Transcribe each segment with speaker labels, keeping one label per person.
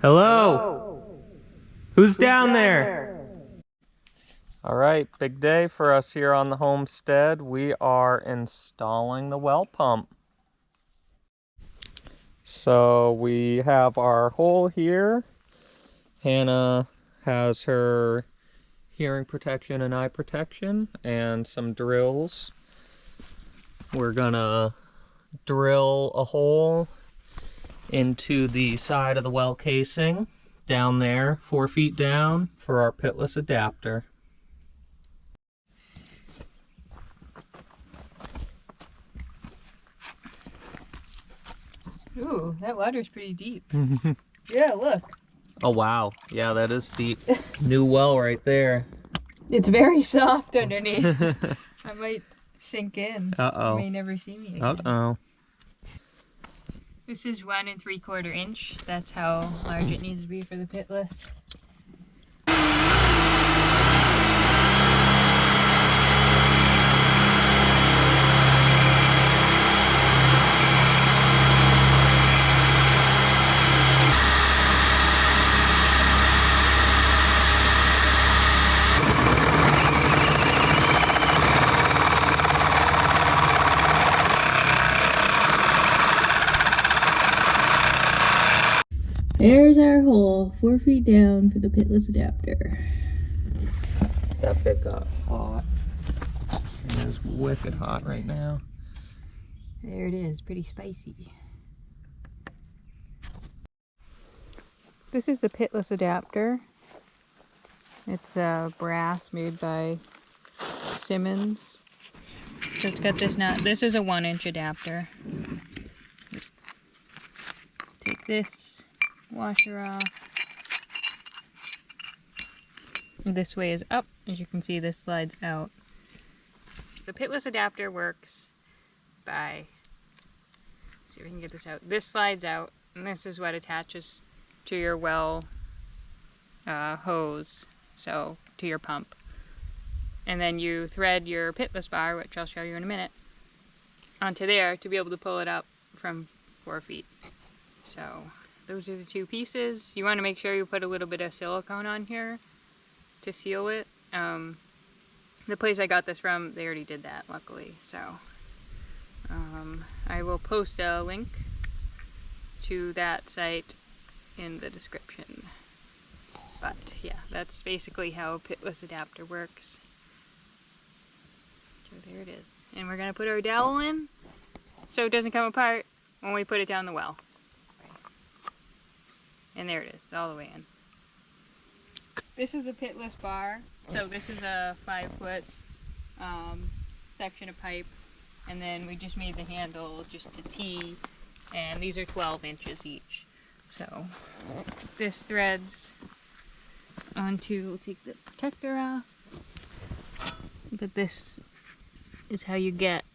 Speaker 1: Hello? Who's down there? All right, big day for us here on the homestead. We are installing the well pump. So we have our hole here. Hannah has her hearing protection and eye protection and some drills. We're gonna drill a hole into the side of the well casing down there, 4 feet down, for our pitless adapter.
Speaker 2: Ooh, that water's pretty deep. Yeah, look.
Speaker 1: Oh wow, yeah, that is deep. New well right there.
Speaker 2: It's very soft underneath. I might sink in.
Speaker 1: Uh-oh.
Speaker 2: You may never see me again.
Speaker 1: Uh-oh.
Speaker 2: This is 1 3/4 inch. That's how large it needs to be for the pitless. There's our hole, 4 feet down for the pitless adapter.
Speaker 1: That bit got hot. It is wicked hot right now.
Speaker 2: There it is, pretty spicy. This is the pitless adapter. It's brass made by Simmons. So it's got this nut. This is a 1 inch adapter. Just take this washer off. This way is up. As you can see, this slides out. The pitless adapter works by, see if we can get this out. This slides out, and this is what attaches to your well hose, so to your pump. And then you thread your pitless bar, which I'll show you in a minute, onto there to be able to pull it up from 4 feet. So those are the 2 pieces. You want to make sure you put a little bit of silicone on here to seal it. The place I got this from, they already did that, luckily. So I will post a link to that site in the description. But yeah, that's basically how a pitless adapter works. So there it is. And we're going to put our dowel in so it doesn't come apart when we put it down the well. And there it is, all the way in. This is a pitless bar. So this is a 5-foot section of pipe. And then we just made the handle just a T. And these are 12 inches each. So this threads onto, we'll take the protector off. But this is how you get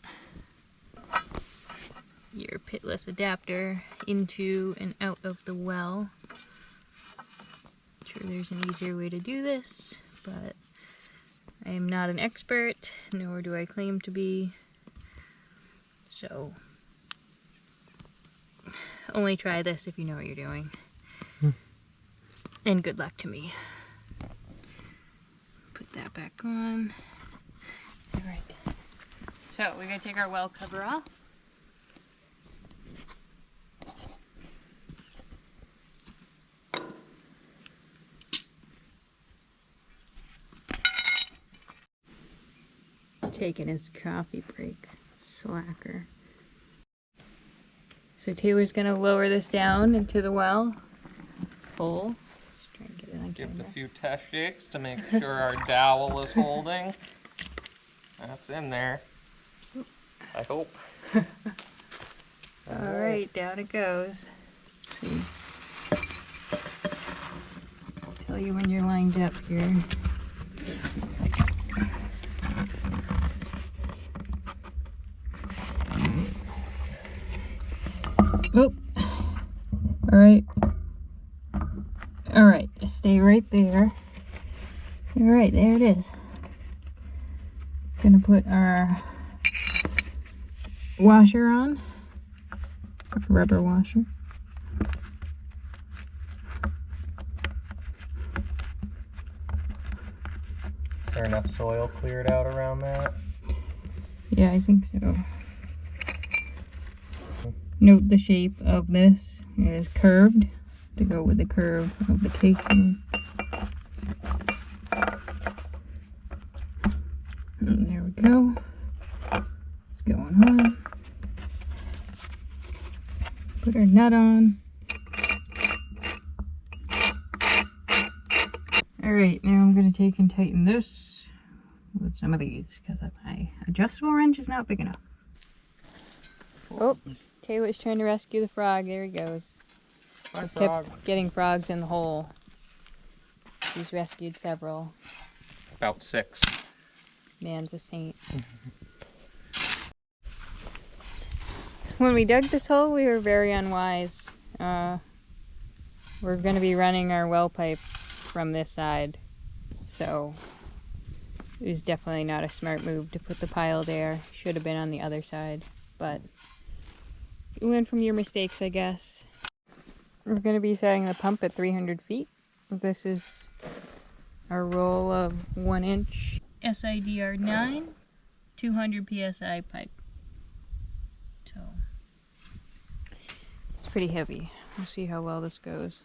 Speaker 2: your pitless adapter into and out of the well. I'm sure there's an easier way to do this, but I am not an expert, nor do I claim to be. So only try this if you know what you're doing. And good luck to me. Put that back on. Alright. So we're going to take our well cover off. Taking his coffee break. Slacker. So Taylor's going to lower this down into the well. Full. Just try and get it on
Speaker 1: Give it
Speaker 2: camera.
Speaker 1: a few test shakes to make sure our dowel is holding. That's in there. I hope.
Speaker 2: Alright, down it goes. Let's see. I'll tell you when you're lined up here. Oop. Alright. Alright, stay right there. Alright, there it is. Gonna put our washer on. Rubber washer.
Speaker 1: Is there enough soil cleared out around that?
Speaker 2: Yeah, I think so. Note the shape of this. It is curved to go with the curve of the casing. And there we go. It's going on. Put our nut on. Alright, now I'm going to take and tighten this with some of these because my adjustable wrench is not big enough. Oh, Taylor's trying to rescue the frog. There he goes.
Speaker 1: Hi, frog.
Speaker 2: Kept getting frogs in the hole. He's rescued several.
Speaker 1: About 6.
Speaker 2: Man's a saint. When we dug this hole, we were very unwise. We're going to be running our well pipe from this side, so it was definitely not a smart move to put the pile there. Should have been on the other side, but you learn from your mistakes, I guess. We're going to be setting the pump at 300 feet. This is our roll of 1-inch SIDR 9, 200 PSI pipe. So it's pretty heavy. We'll see how well this goes.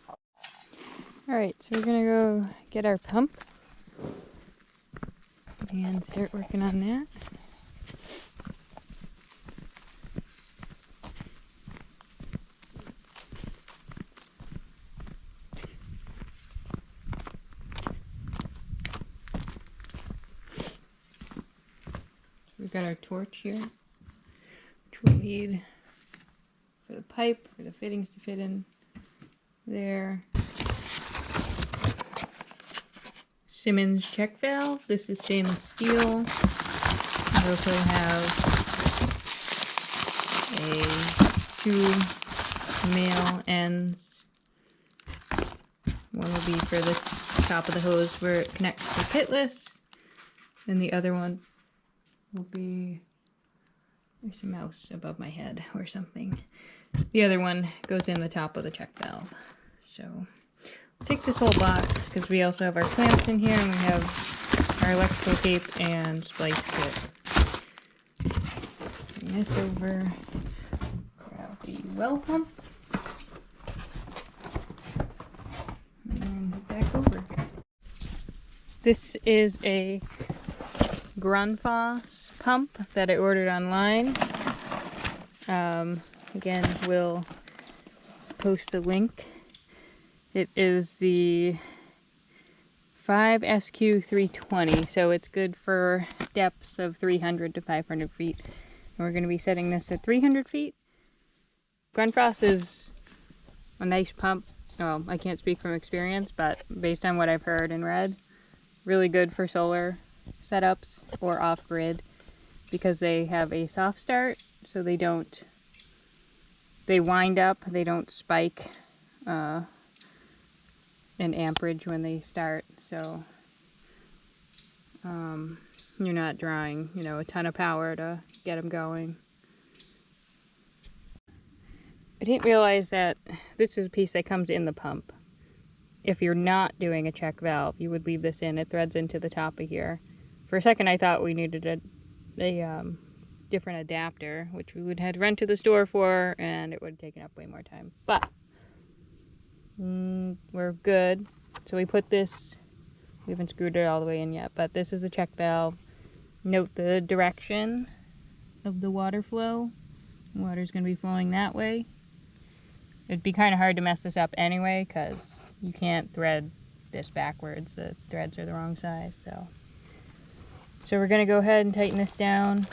Speaker 2: Alright, so we're going to go get our pump and start working on that. We've got our torch here, which we'll need for the pipe, for the fittings to fit in there. Simmons check valve. This is stainless steel. We also have two male ends. One will be for the top of the hose where it connects to pitless, and the other one will be, there's a mouse above my head or something. The other one goes in the top of the check valve. So we'll take this whole box because we also have our clamps in here and we have our electrical tape and splice kit. Bring this over, grab the well pump, and then head back over. This is a Grundfos pump that I ordered online. Again, we'll post a link. It is the 5SQ320, so it's good for depths of 300 to 500 feet. And we're going to be setting this at 300 feet. Grundfos is a nice pump. Well, I can't speak from experience, but based on what I've heard and read, really good for solar setups or off-grid because they have a soft start, so they wind up, they don't spike in amperage when they start, so you're not drawing, a ton of power to get them going. I didn't realize that this is a piece that comes in the pump. If you're not doing a check valve, you would leave this in. It threads into the top of here. For a second I thought we needed a different adapter, which we would have to run to the store for, and it would have taken up way more time. But we're good. So we put this, we haven't screwed it all the way in yet, but this is a check valve. Note the direction of the water flow. Water's going to be flowing that way. It'd be kind of hard to mess this up anyway, because you can't thread this backwards. The threads are the wrong size, so we're going to go ahead and tighten this down.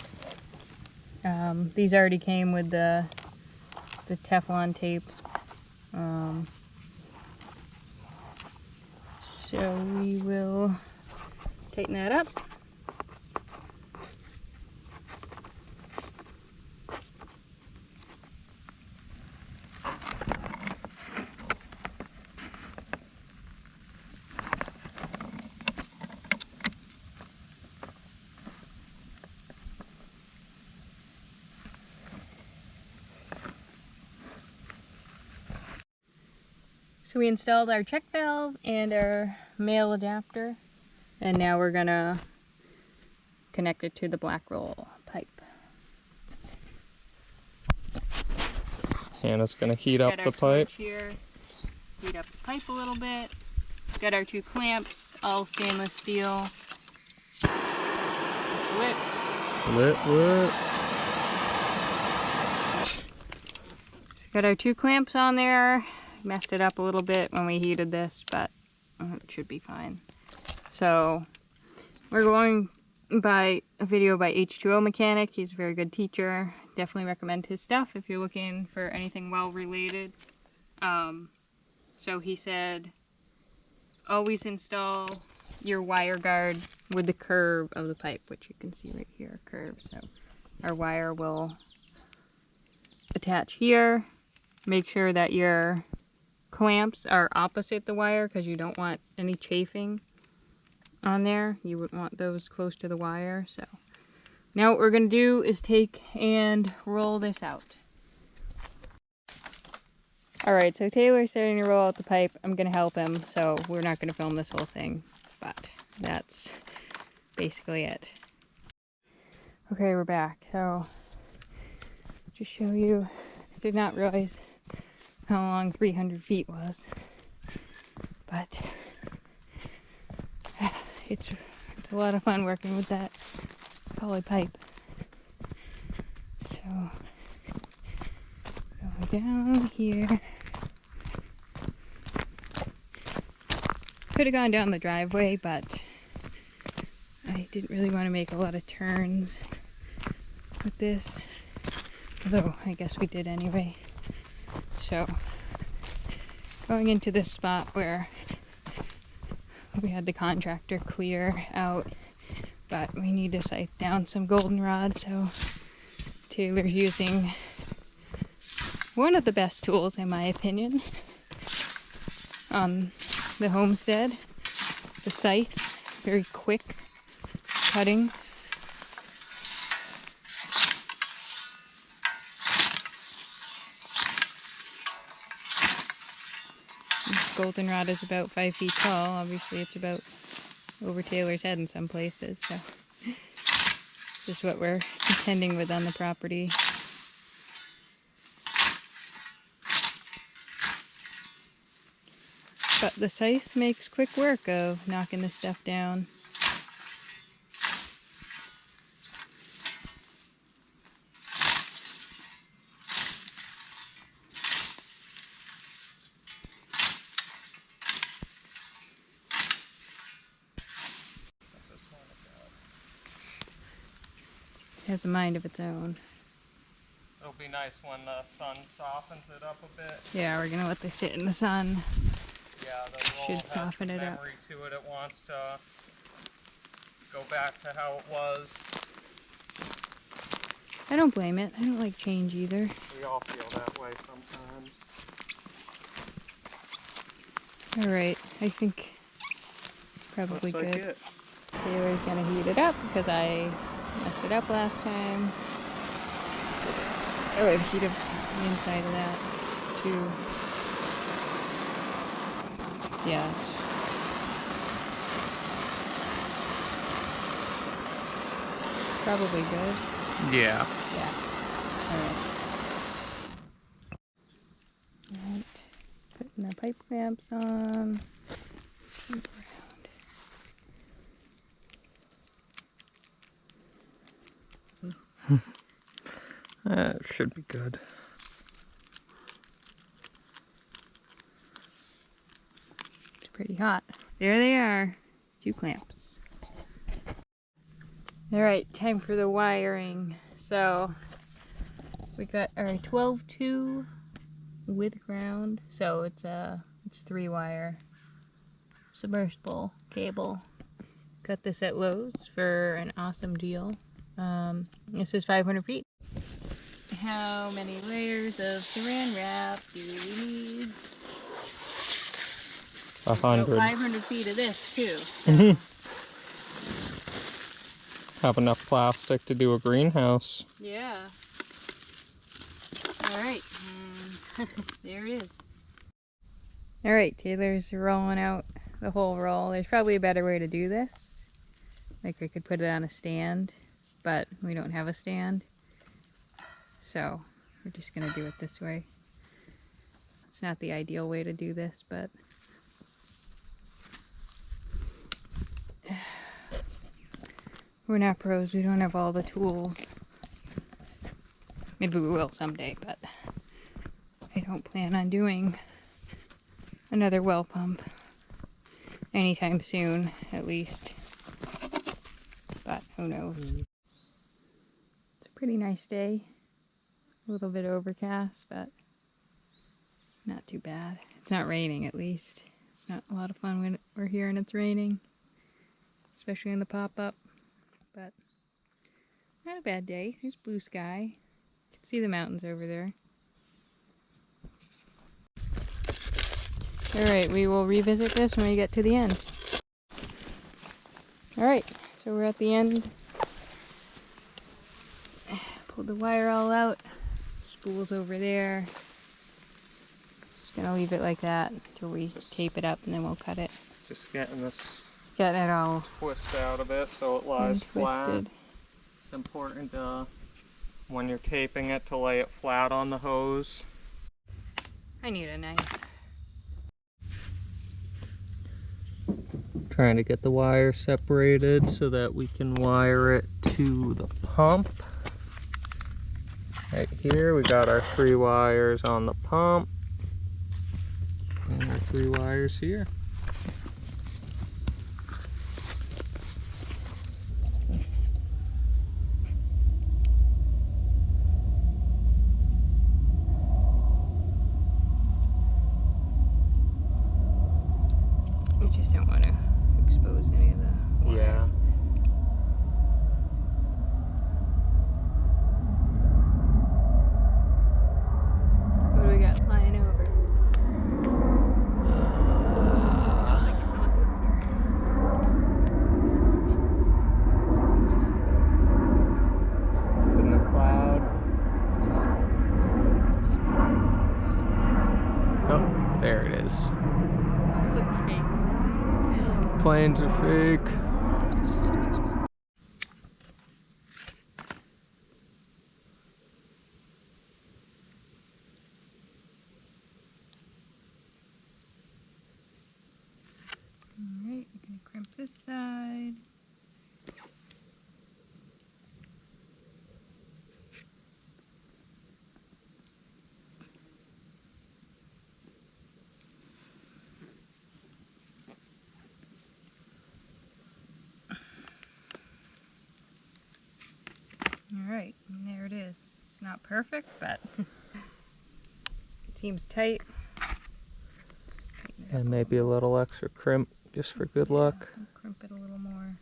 Speaker 2: These already came with the Teflon tape. So we will tighten that up. So we installed our check valve and our male adapter. And now we're gonna connect it to the black roll pipe.
Speaker 1: Hannah's gonna heat up
Speaker 2: Got
Speaker 1: the
Speaker 2: our
Speaker 1: pipe.
Speaker 2: torch here. Heat up the pipe a little bit. Got our 2 clamps, all stainless steel. Lit.
Speaker 1: Lit.
Speaker 2: Got our 2 clamps on there. Messed it up a little bit when we heated this, but it should be fine. So we're going by a video by H2O Mechanic. He's a very good teacher. Definitely recommend his stuff if you're looking for anything well related. So he said, always install your wire guard with the curve of the pipe, which you can see right here, curve. So our wire will attach here. Make sure that your clamps are opposite the wire because you don't want any chafing on there. You wouldn't want those close to the wire. So now what we're going to do is take and roll this out. Alright, so Taylor's starting to roll out the pipe. I'm going to help him, so we're not going to film this whole thing, but that's basically it. Okay, we're back. So just show you, I did not realize how long 300 feet was, but it's a lot of fun working with that poly pipe. So going down here. Could have gone down the driveway, but I didn't really want to make a lot of turns with this, although I guess we did anyway. So going into this spot where we had the contractor clear out, but we need to scythe down some goldenrod, so Taylor's using one of the best tools in my opinion on the Homestead, the scythe. Very quick cutting. This goldenrod is about 5 feet tall. Obviously it's about over Taylor's head in some places, so this is what we're contending with on the property. But the scythe makes quick work of knocking this stuff down. It has a mind of its own.
Speaker 1: It'll be nice when the sun softens it up a bit.
Speaker 2: Yeah, we're gonna let this sit in the sun.
Speaker 1: Yeah, the roll
Speaker 2: Should
Speaker 1: has
Speaker 2: soften
Speaker 1: some
Speaker 2: it up.
Speaker 1: memory to it. It wants to go back to how it was.
Speaker 2: I don't blame it. I don't like change either.
Speaker 1: We all feel that way sometimes.
Speaker 2: Alright, I think it's probably
Speaker 1: Looks like
Speaker 2: good.
Speaker 1: it.
Speaker 2: Taylor's gonna heat it up because I messed it up last time. Oh, I've heated the inside of that too. Yeah. It's probably good.
Speaker 1: Yeah.
Speaker 2: Yeah. Alright. Alright. Putting the pipe clamps on. Loop around.
Speaker 1: That should be good.
Speaker 2: It's pretty hot. There they are. 2 clamps. Alright, time for the wiring. So we got our 12-2 with ground. So it's 3-wire submersible cable. Got this at Lowe's for an awesome deal. This is 500 feet. How many layers of saran wrap do we need?
Speaker 1: 100.
Speaker 2: 500 feet of this too.
Speaker 1: Have enough plastic to do a greenhouse.
Speaker 2: Yeah. Alright. There it is. Alright, Taylor's rolling out the whole roll. There's probably a better way to do this. Like I could put it on a stand, but we don't have a stand. So we're just gonna do it this way. It's not the ideal way to do this, but we're not pros. We don't have all the tools. Maybe we will someday, but I don't plan on doing another well pump anytime soon, at least. But who knows? It's a pretty nice day. A little bit overcast, but not too bad. It's not raining, at least. It's not a lot of fun when we're here and it's raining, especially in the pop-up. But not a bad day. There's blue sky. You can see the mountains over there. Alright, we will revisit this when we get to the end. Alright, so we're at the end. Pulled the wire all out. Spool's over there. Just gonna leave it like that until we tape it up and then we'll cut it.
Speaker 1: Just getting this
Speaker 2: Getting it all
Speaker 1: twist out of it so it lies flat.
Speaker 2: twisted.
Speaker 1: It's important when you're taping it to lay it flat on the hose.
Speaker 2: I need a knife.
Speaker 1: Trying to get the wire separated so that we can wire it to the pump. Right here we got our 3 wires on the pump and our 3 wires here.
Speaker 2: We just don't want to expose any of the wire.
Speaker 1: Yeah.
Speaker 2: What do we got flying over?
Speaker 1: It's in the cloud. Oh, there it is.
Speaker 2: It looks fake.
Speaker 1: Planes are fake.
Speaker 2: Alright, we're gonna crimp this side. Alright, and there it is. It's not perfect, but it seems tight.
Speaker 1: And maybe a little extra crimp just for good luck.
Speaker 2: We'll crimp it a little more.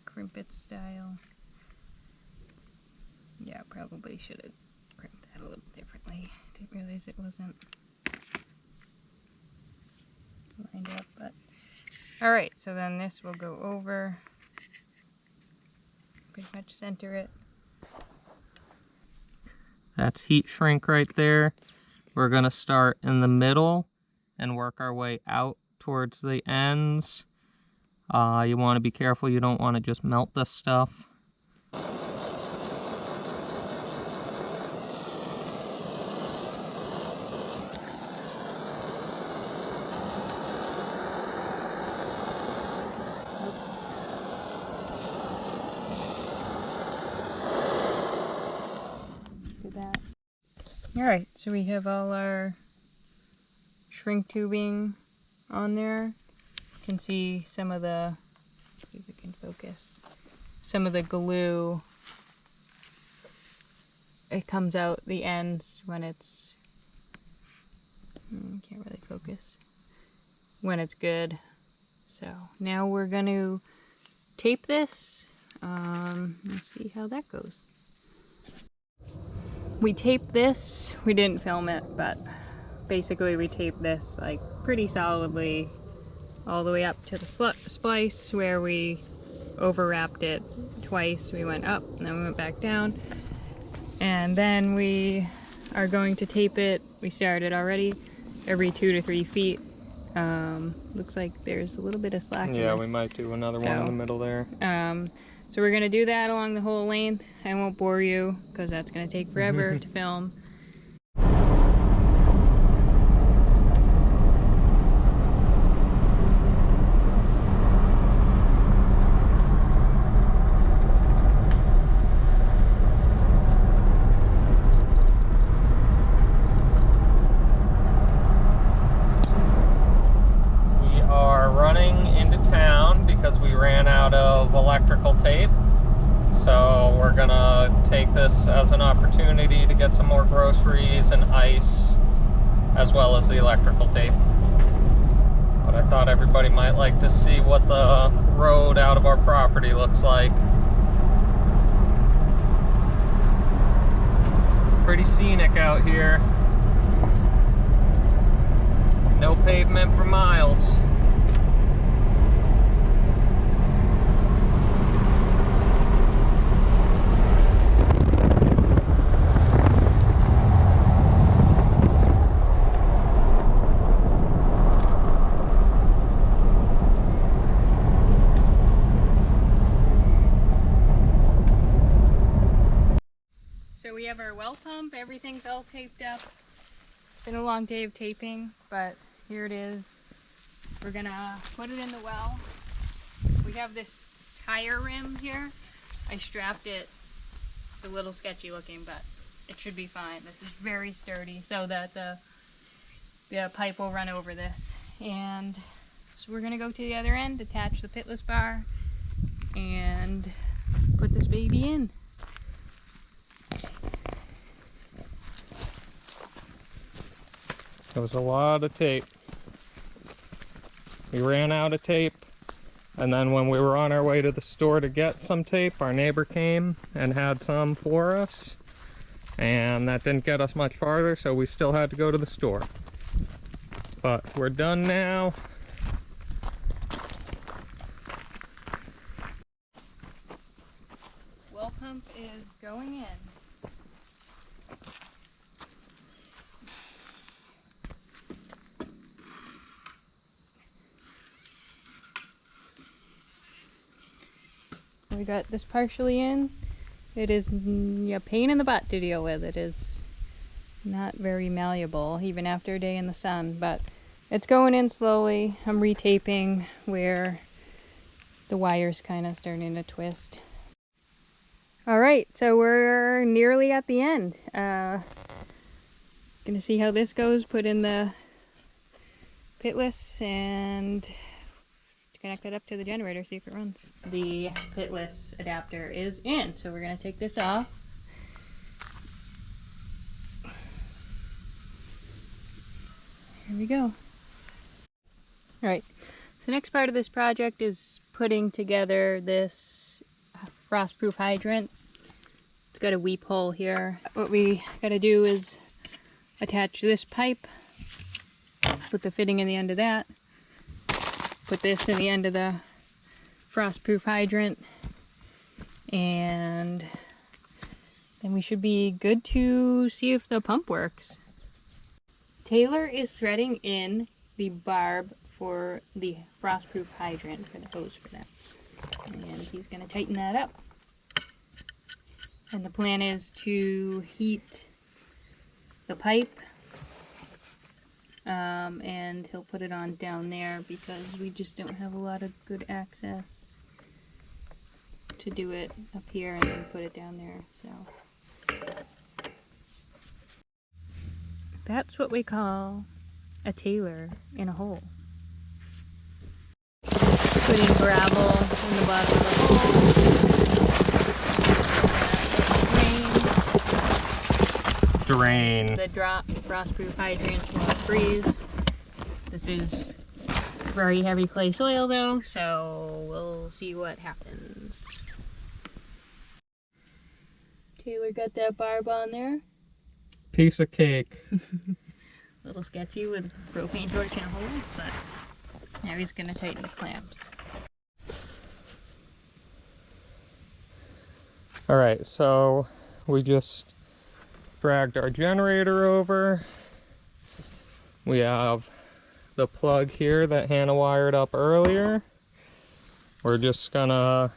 Speaker 2: Crimp it style. Yeah, probably should have crimped that a little differently. Didn't realize it wasn't lined up, but alright, so then this will go over. Pretty much center it.
Speaker 1: That's heat shrink right there. We're gonna start in the middle and work our way out towards the ends. You want to be careful, you don't want to just melt this stuff.
Speaker 2: Do that. Alright, so we have all our shrink tubing on there. You can see some of the, see if we can focus, some of the glue. It comes out the ends when it's, can't really focus, when it's good. So now we're going to tape this. Let's see how that goes. We taped this, we didn't film it, but basically we taped this like pretty solidly all the way up to the splice where we overwrapped it twice. We went up and then we went back down, and then we are going to tape it, we started already, every 2 to 3 feet Looks like there's a little bit of slack.
Speaker 1: Yeah, we might do another one in the middle there.
Speaker 2: So we're gonna do that along the whole length. I won't bore you because that's gonna take forever to film.
Speaker 1: Electrical tape, so we're gonna take this as an opportunity to get some more groceries and ice, as well as the electrical tape. But I thought everybody might like to see what the road out of our property looks like. Pretty scenic out here. No pavement for miles.
Speaker 2: So we have our well pump, everything's all taped up. It's been a long day of taping, but here it is. We're gonna put it in the well. We have this tire rim here. I strapped it. It's a little sketchy looking, but it should be fine. This is very sturdy so that the pipe will run over this. And so we're gonna go to the other end, attach the pitless bar, and put this baby in.
Speaker 1: There was a lot of tape. We ran out of tape, and then when we were on our way to the store to get some tape, our neighbor came and had some for us, and that didn't get us much farther, so we still had to go to the store. But we're done now.
Speaker 2: Well pump is going in. We got this partially in. It is a pain in the butt to deal with. It is not very malleable, even after a day in the sun, but it's going in slowly. I'm retaping where the wire's kind of starting to twist. Alright, so we're nearly at the end. Gonna see how this goes, put in the pitless and connect it up to the generator, see if it runs. The pitless adapter is in, so we're going to take this off. Here we go. Alright, so next part of this project is putting together this frost-proof hydrant. It's got a weep hole here. What we got to do is attach this pipe, put the fitting in the end of that, put this in the end of the frost-proof hydrant, and then we should be good to see if the pump works. Taylor is threading in the barb for the frost-proof hydrant, for the hose for that. And he's going to tighten that up. And the plan is to heat the pipe, and he'll put it on down there because we just don't have a lot of good access to do it up here and then put it down there. So that's what we call a Taylor in a hole. Putting gravel in the bottom of the hole.
Speaker 1: Drain.
Speaker 2: The drop frost-proof hydrants won't freeze. This is very heavy clay soil though, so we'll see what happens. Taylor got that barb on there.
Speaker 1: Piece of cake.
Speaker 2: A little sketchy with propane torch in a hole, but now he's gonna tighten the clamps.
Speaker 1: Alright, so we just dragged our generator over. We have the plug here that Hannah wired up earlier. We're just gonna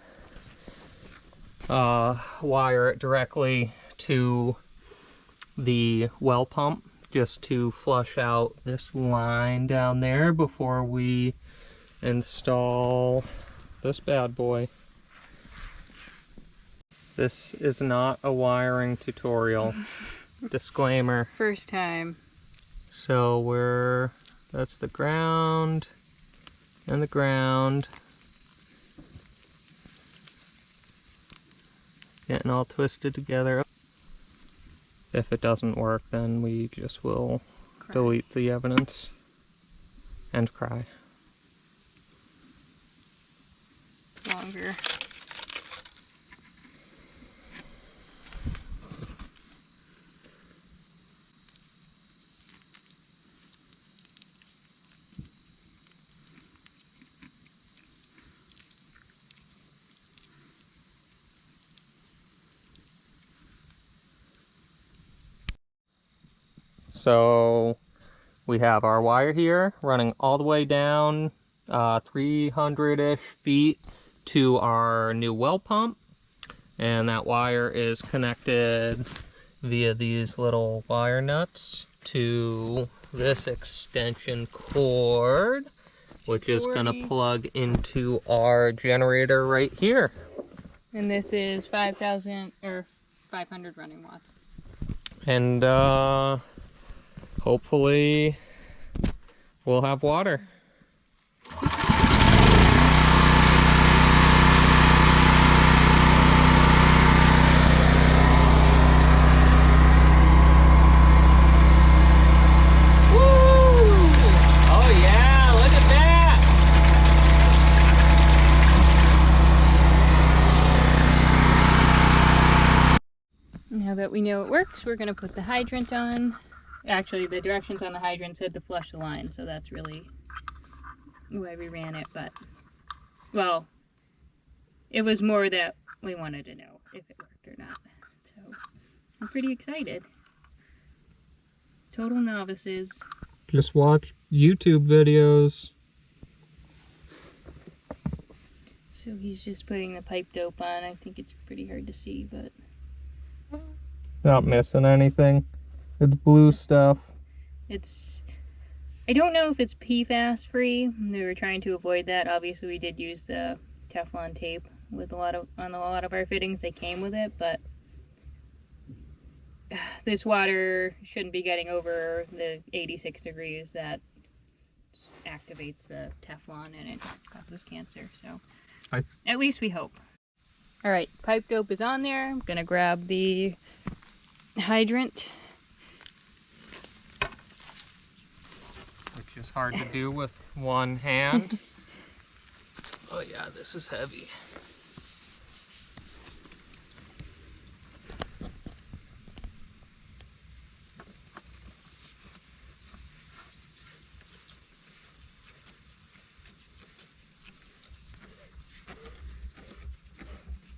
Speaker 1: wire it directly to the well pump just to flush out this line down there before we install this bad boy. This is not a wiring tutorial. Disclaimer.
Speaker 2: First time.
Speaker 1: So that's the ground and the ground. Getting all twisted together. If it doesn't work, then we just will delete the evidence and cry.
Speaker 2: Longer.
Speaker 1: So we have our wire here running all the way down 300-ish feet to our new well pump, and that wire is connected via these little wire nuts to this extension cord, which is going to plug into our generator right here.
Speaker 2: And this is 5,000 or 500 running watts.
Speaker 1: And hopefully we'll have water.
Speaker 2: Now that we know it works, we're going to put the hydrant on. Actually, the directions on the hydrant said to flush the line, so that's really why we ran it. But, well, it was more that we wanted to know if it worked or not. So, I'm pretty excited. Total novices.
Speaker 1: Just watch YouTube videos.
Speaker 2: So he's just putting the pipe dope on. I think it's pretty hard to see, but...
Speaker 1: Not missing anything. It's blue stuff.
Speaker 2: I don't know if it's PFAS free. We were trying to avoid that. Obviously we did use the Teflon tape with on a lot of our fittings. They came with it, but this water shouldn't be getting over the 86 degrees that activates the Teflon and it causes cancer. So at least we hope. Alright, pipe dope is on there. I'm gonna grab the hydrant.
Speaker 1: Which is hard to do with one hand. Oh yeah, this is heavy.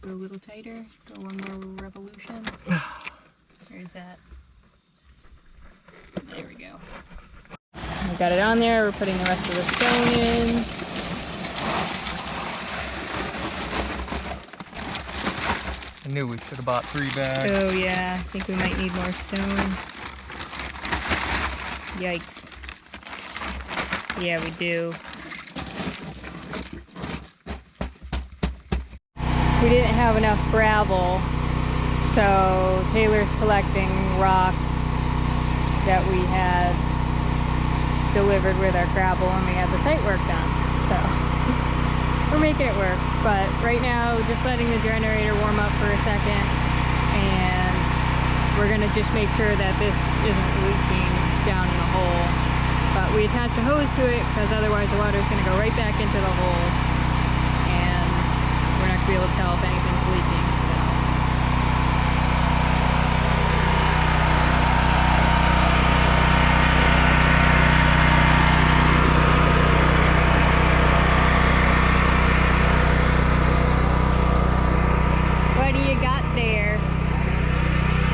Speaker 2: Go a little tighter. Go one more revolution. Where's that? There we go. We got it on there. We're putting the rest of the stone in.
Speaker 1: I knew we should have bought 3 bags.
Speaker 2: Oh yeah, I think we might need more stone. Yikes. Yeah, we do. We didn't have enough gravel, so Taylor's collecting rocks that we had delivered with our gravel when we had the site work done. So we're making it work, but right now just letting the generator warm up for a second, and we're gonna just make sure that this isn't leaking down in the hole. But we attach a hose to it because otherwise the water is gonna go right back into the hole. We're not going to be able to tell if anything's leaking. What do you got there?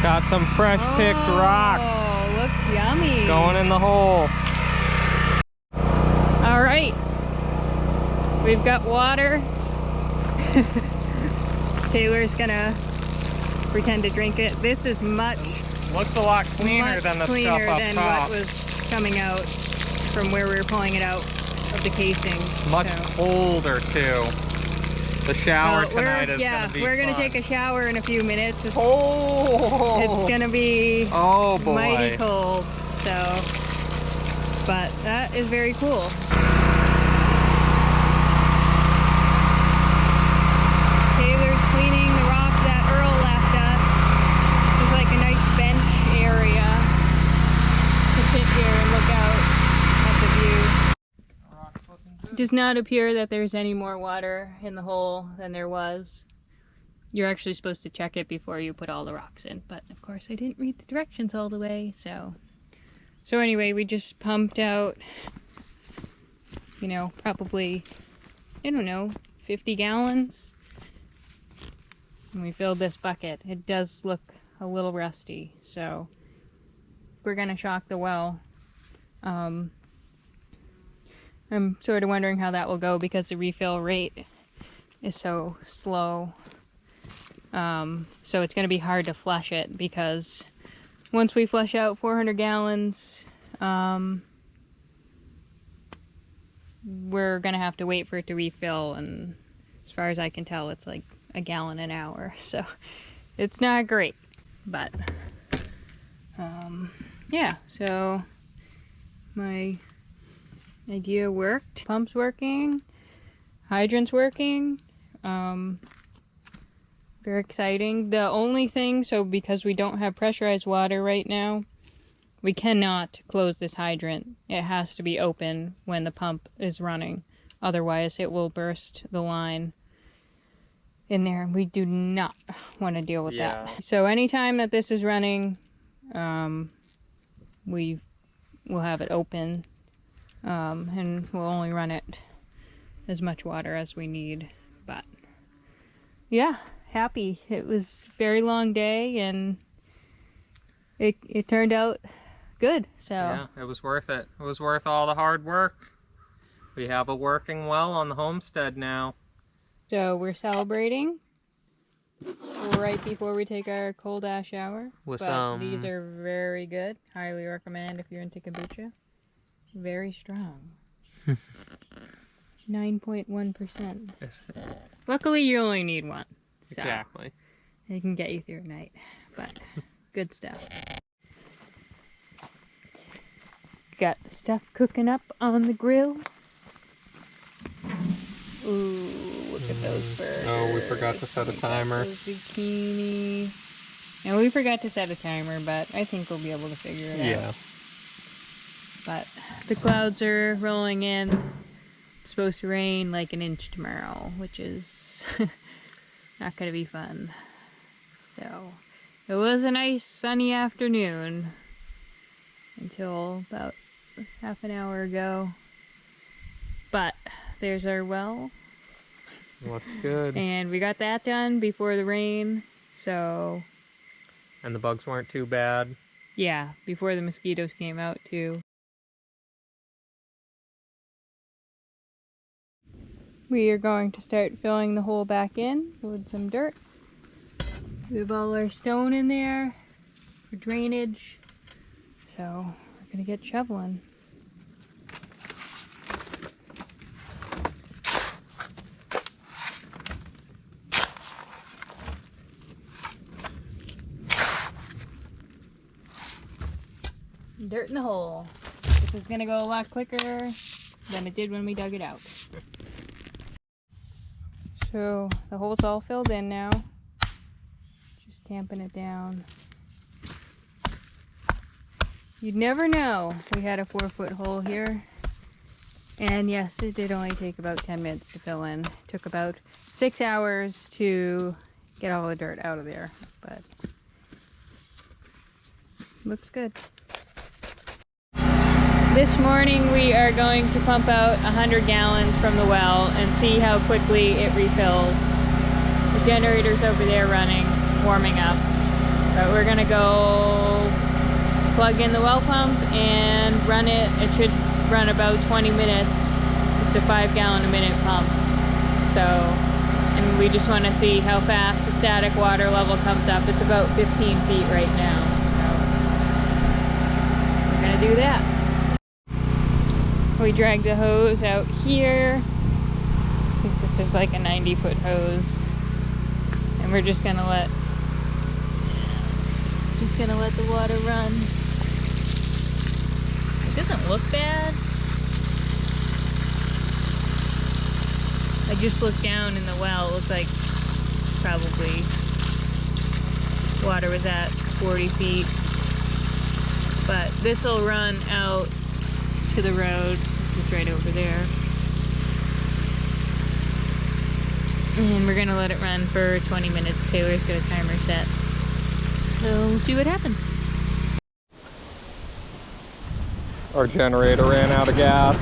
Speaker 1: Got some fresh picked rocks.
Speaker 2: Oh, looks yummy.
Speaker 1: Going in the hole.
Speaker 2: We've got water. Taylor's gonna pretend to drink it. This is much
Speaker 1: Looks a lot cleaner than the stuff up
Speaker 2: than
Speaker 1: top.
Speaker 2: what was coming out from where we were pulling it out of the casing.
Speaker 1: Much colder too. The shower tonight is gonna be
Speaker 2: we're gonna
Speaker 1: fun.
Speaker 2: take a shower in a few minutes. It's gonna be
Speaker 1: oh boy.
Speaker 2: mighty cold. So, but that is very cool. Taylor's cleaning the rock that Earl left us. It's like a nice bench area to sit here and look out at the view. It does not appear that there's any more water in the hole than there was. You're actually supposed to check it before you put all the rocks in, but of course I didn't read the directions all the way, so anyway, we just pumped out, you know, probably, I don't know, 50 gallons. And we filled this bucket. It does look a little rusty, so we're gonna shock the well. I'm sort of wondering how that will go because the refill rate is so slow. So it's gonna be hard to flush it because once we flush out 400 gallons, we're gonna have to wait for it to refill, and as far as I can tell, it's like a gallon an hour, so it's not great, but yeah, so my idea worked. Pump's working, hydrant's working, very exciting. The only thing, so because we don't have pressurized water right now, we cannot close this hydrant. It has to be open when the pump is running, otherwise it will burst the line in there. We do not want to deal with that. So anytime that this is running, we will have it open, and we'll only run it as much water as we need. But yeah, happy. It was a very long day, and it turned out good. So
Speaker 1: yeah, it was worth it. It was worth all the hard work. We have a working well on the homestead now.
Speaker 2: So we're celebrating right before we take our cold ash shower.
Speaker 1: With
Speaker 2: but these are very good. Highly recommend if you're into kombucha. Very strong. 9.1%. Luckily, you only need one. So
Speaker 1: exactly.
Speaker 2: it can get you through a night, but good stuff. Got the stuff cooking up on the grill. Ooh, look at those burgers.
Speaker 1: Oh, we forgot to set a timer.
Speaker 2: Zucchini. And we forgot to set a timer, but I think we'll be able to figure it out.
Speaker 1: Yeah.
Speaker 2: But the clouds are rolling in. It's supposed to rain like an inch tomorrow, which is not going to be fun. So, it was a nice sunny afternoon until about half an hour ago. But there's our well.
Speaker 1: Looks good.
Speaker 2: And we got that done before the rain, so...
Speaker 1: And the bugs weren't too bad.
Speaker 2: Yeah, before the mosquitoes came out too. We are going to start filling the hole back in with some dirt. We have all our stone in there for drainage, so we're gonna get shoveling. Dirt in the hole. This is gonna go a lot quicker than it did when we dug it out. So the hole's all filled in now. Just tamping it down. You'd never know we had a 4-foot hole here. And yes, it did only take about 10 minutes to fill in. It took about 6 hours to get all the dirt out of there, but looks good. This morning we are going to pump out 100 gallons from the well and see how quickly it refills. The generator's over there running, warming up. But we're gonna go plug in the well pump and run it. It should run about 20 minutes to It's a 5 gallon a minute pump. So, and we just want to see how fast the static water level comes up. It's about 15 feet right now. So, we're gonna do that. We dragged the hose out here. I think this is like a 90-foot hose. And we're just gonna let the water run. It doesn't look bad. I just looked down in the well. It looked like probably water was at 40 feet. But this will run out to the road, which is right over there. And we're gonna let it run for 20 minutes. Taylor's got a timer set. So we'll see what happens.
Speaker 1: Our generator ran out of gas.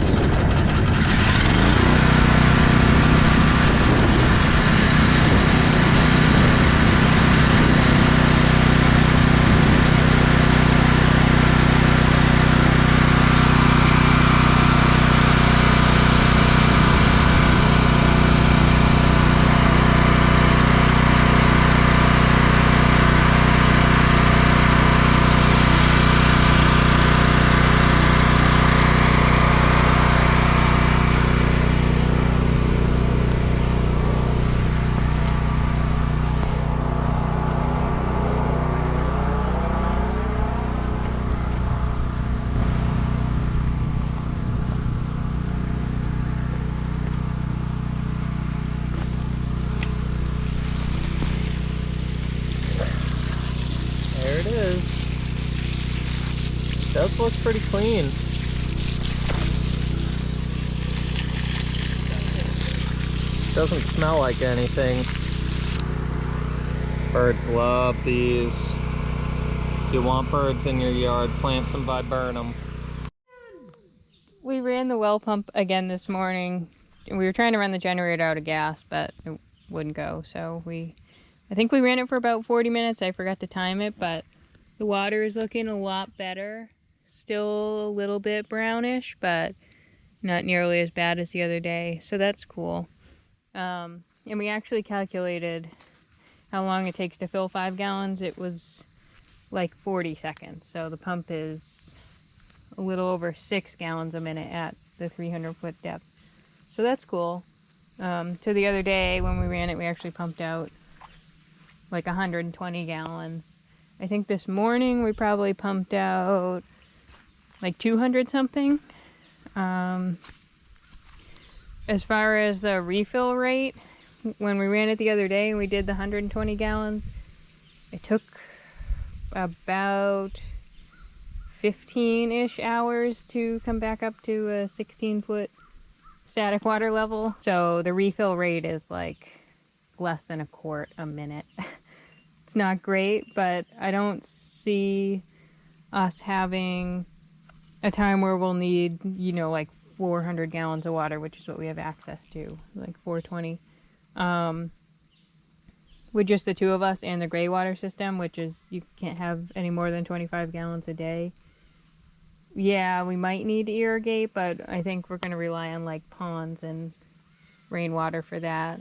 Speaker 1: There it is. It does look pretty clean. Doesn't smell like anything. Birds love these. If you want birds in your yard, plant some viburnum.
Speaker 2: We ran the well pump again this morning. We were trying to run the generator out of gas, but it wouldn't go. So I think we ran it for about 40 minutes. I forgot to time it, but the water is looking a lot better. Still a little bit brownish, but not nearly as bad as the other day. So that's cool. And we actually calculated how long it takes to fill 5 gallons. It was like 40 seconds. So the pump is a little over 6 gallons a minute at the 300-foot depth. So that's cool. So the other day when we ran it, we actually pumped out like 120 gallons. I think this morning we probably pumped out like 200 something. As far as the refill rate, when we ran it the other day and we did the 120 gallons, it took about 15-ish hours to come back up to a 16-foot static water level. So the refill rate is like less than a quart a minute. It's not great, but I don't see us having a time where we'll need, you know, like 400 gallons of water, which is what we have access to, like 420. With just the two of us and the gray water system, which is you can't have any more than 25 gallons a day. Yeah, we might need to irrigate, but I think we're going to rely on like ponds and rainwater for that.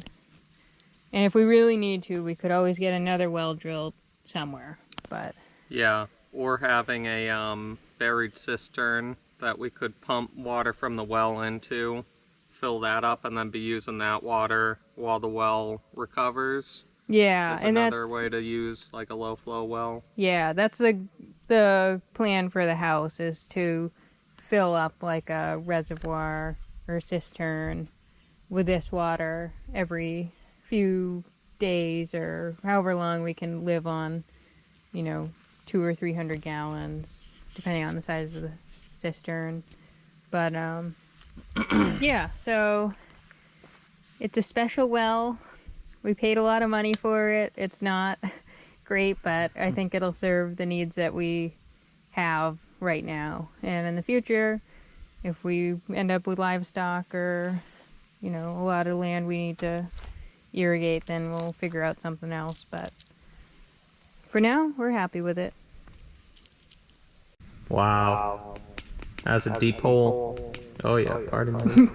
Speaker 2: And if we really need to, we could always get another well drilled somewhere, but...
Speaker 1: Yeah, or having a buried cistern that we could pump water from the well into, fill that up, and then be using that water while the well recovers.
Speaker 2: Yeah,
Speaker 1: Is
Speaker 2: and
Speaker 1: another
Speaker 2: that's...
Speaker 1: way to use like a low flow well.
Speaker 2: Yeah, that's the plan for the house, is to fill up like a reservoir or a cistern with this water every few days or however long we can live on, you know, 200 or 300 gallons, depending on the size of the cistern. But yeah, so it's a special well. We paid a lot of money for it. It's not great, but I think it'll serve the needs that we have right now. And in the future, if we end up with livestock or, you know, a lot of land we need to irrigate, then we'll figure out something else. But for now, we're happy with it.
Speaker 1: Wow. That's a deep hole. Oh yeah, party mode.